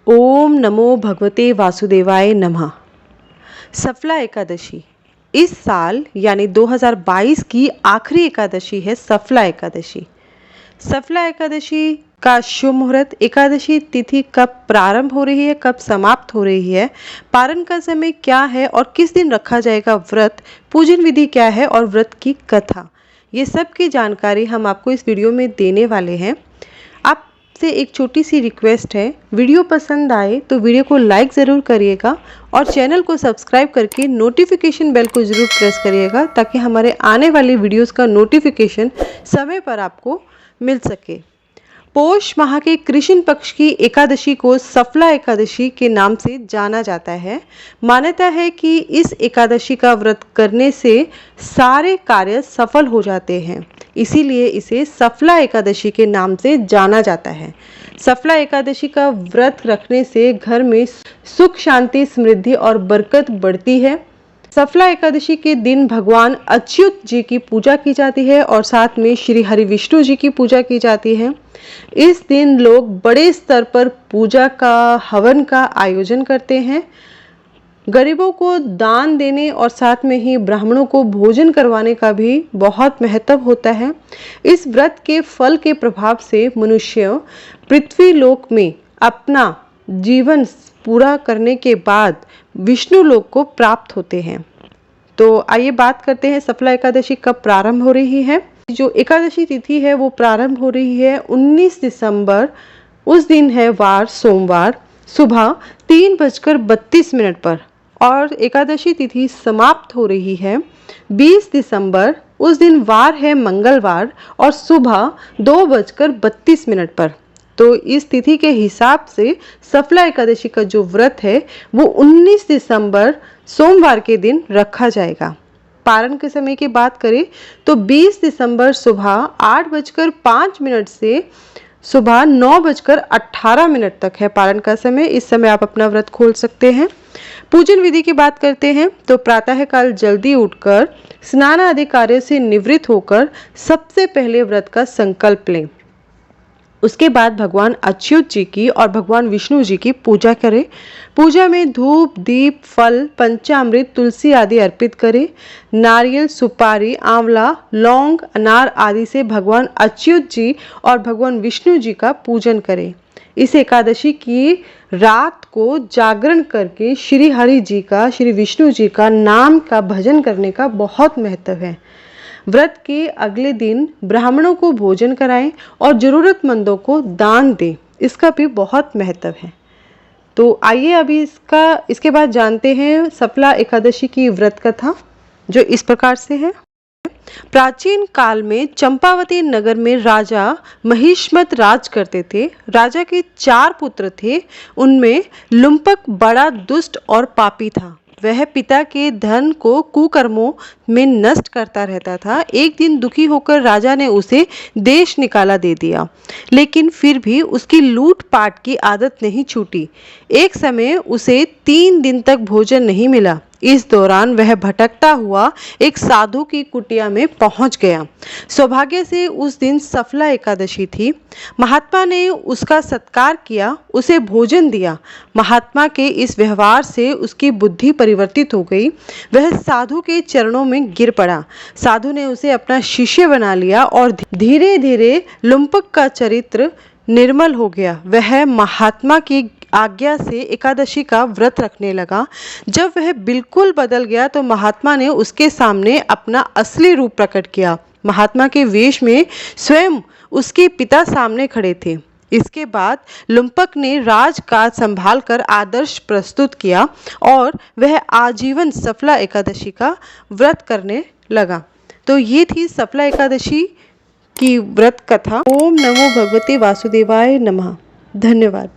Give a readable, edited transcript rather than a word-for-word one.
ओम नमो भगवते वासुदेवाय नमः। सफला एकादशी इस साल यानी 2022 की आखिरी एकादशी है सफला एकादशी। सफला एकादशी का शुभ मुहूर्त, एकादशी तिथि कब प्रारंभ हो रही है, कब समाप्त हो रही है, पारण का समय क्या है और किस दिन रखा जाएगा व्रत, पूजन विधि क्या है और व्रत की कथा, ये सब की जानकारी हम आपको इस वीडियो में देने वाले हैं। आपसे एक छोटी सी रिक्वेस्ट है, वीडियो पसंद आए तो वीडियो को लाइक ज़रूर करिएगा और चैनल को सब्सक्राइब करके नोटिफिकेशन बेल को ज़रूर प्रेस करिएगा ताकि हमारे आने वाली वीडियोस का नोटिफिकेशन समय पर आपको मिल सके। पौष माह के कृष्ण पक्ष की एकादशी को सफला एकादशी के नाम से जाना जाता है। मान्यता है कि इस एकादशी का व्रत करने से सारे कार्य सफल हो जाते हैं, इसीलिए इसे सफला एकादशी के नाम से जाना जाता है। सफला एकादशी का व्रत रखने से घर में सुख, शांति, समृद्धि और बरकत बढ़ती है। सफला एकादशी के दिन भगवान अच्युत जी की पूजा की जाती है और साथ में श्री हरि विष्णु जी की पूजा की जाती है। इस दिन लोग बड़े स्तर पर पूजा का, हवन का आयोजन करते हैं। गरीबों को दान देने और साथ में ही ब्राह्मणों को भोजन करवाने का भी बहुत महत्व होता है। इस व्रत के फल के प्रभाव से मनुष्य पृथ्वी लोक में अपना जीवन पूरा करने के बाद विष्णु लोक को प्राप्त होते हैं। तो आइए बात करते हैं सफला एकादशी कब प्रारंभ हो रही है। जो एकादशी तिथि है वो प्रारंभ हो रही है 19 दिसंबर। उस दिन है वार सोमवार, सुबह 3:32 पर और एकादशी तिथि समाप्त हो रही है 20 दिसंबर। उस दिन वार है मंगलवार और सुबह 2:32 पर। तो इस तिथि के हिसाब से सफला एकादशी का जो व्रत है वो 19 दिसंबर सोमवार के दिन रखा जाएगा। पारण के समय की बात करें तो 20 दिसंबर सुबह 8:05 से सुबह 9:18 तक है पारण का समय। इस समय आप अपना व्रत खोल सकते हैं। पूजन विधि की बात करते हैं तो प्रातःकाल जल्दी उठकर स्नान आदि कार्य से निवृत्त होकर सबसे पहले व्रत का संकल्प लें। उसके बाद भगवान अच्युत जी की और भगवान विष्णु जी की पूजा करें। पूजा में धूप, दीप, फल, पंचामृत, तुलसी आदि अर्पित करें। नारियल, सुपारी, आंवला, लौंग, अनार आदि से भगवान अच्युत जी और भगवान विष्णु जी का पूजन करें। इस एकादशी की रात को जागरण करके श्री हरि जी का, श्री विष्णु जी का नाम का भजन करने का बहुत महत्व है। व्रत के अगले दिन ब्राह्मणों को भोजन कराएं और जरूरतमंदों को दान दें, इसका भी बहुत महत्व है। तो आइए अभी इसके बाद जानते हैं सफला एकादशी की व्रत कथा, जो इस प्रकार से है। प्राचीन काल में चंपावती नगर में राजा महिष्मत राज करते थे। राजा के 4 पुत्र थे। उनमें लुम्पक बड़ा दुष्ट और पापी था। वह पिता के धन को कुकर्मों में नष्ट करता रहता था। एक दिन दुखी होकर राजा ने उसे देश निकाला दे दिया, लेकिन फिर भी उसकी लूटपाट की आदत नहीं छूटी। एक समय उसे 3 दिन तक भोजन नहीं मिला। इस दौरान वह भटकता हुआ एक साधु की कुटिया में पहुंच गया। सौभाग्य से उस दिन सफला एकादशी थी। महात्मा ने उसका सत्कार किया, उसे भोजन दिया। महात्मा के इस व्यवहार से उसकी बुद्धि परिवर्तित हो गई। वह साधु के चरणों में गिर पड़ा। साधु ने उसे अपना शिष्य बना लिया और धीरे धीरे लुम्पक का चरित्र निर्मल हो गया। वह महात्मा की आज्ञा से एकादशी का व्रत रखने लगा। जब वह बिल्कुल बदल गया तो महात्मा ने उसके सामने अपना असली रूप प्रकट किया। महात्मा के वेश में स्वयं उसके पिता सामने खड़े थे। इसके बाद लुम्पक ने राजकाज संभाल कर आदर्श प्रस्तुत किया और वह आजीवन सफला एकादशी का व्रत करने लगा। तो ये थी सफला एकादशी की व्रत कथा। ओम नमो भगवते वासुदेवाय नमः। धन्यवाद।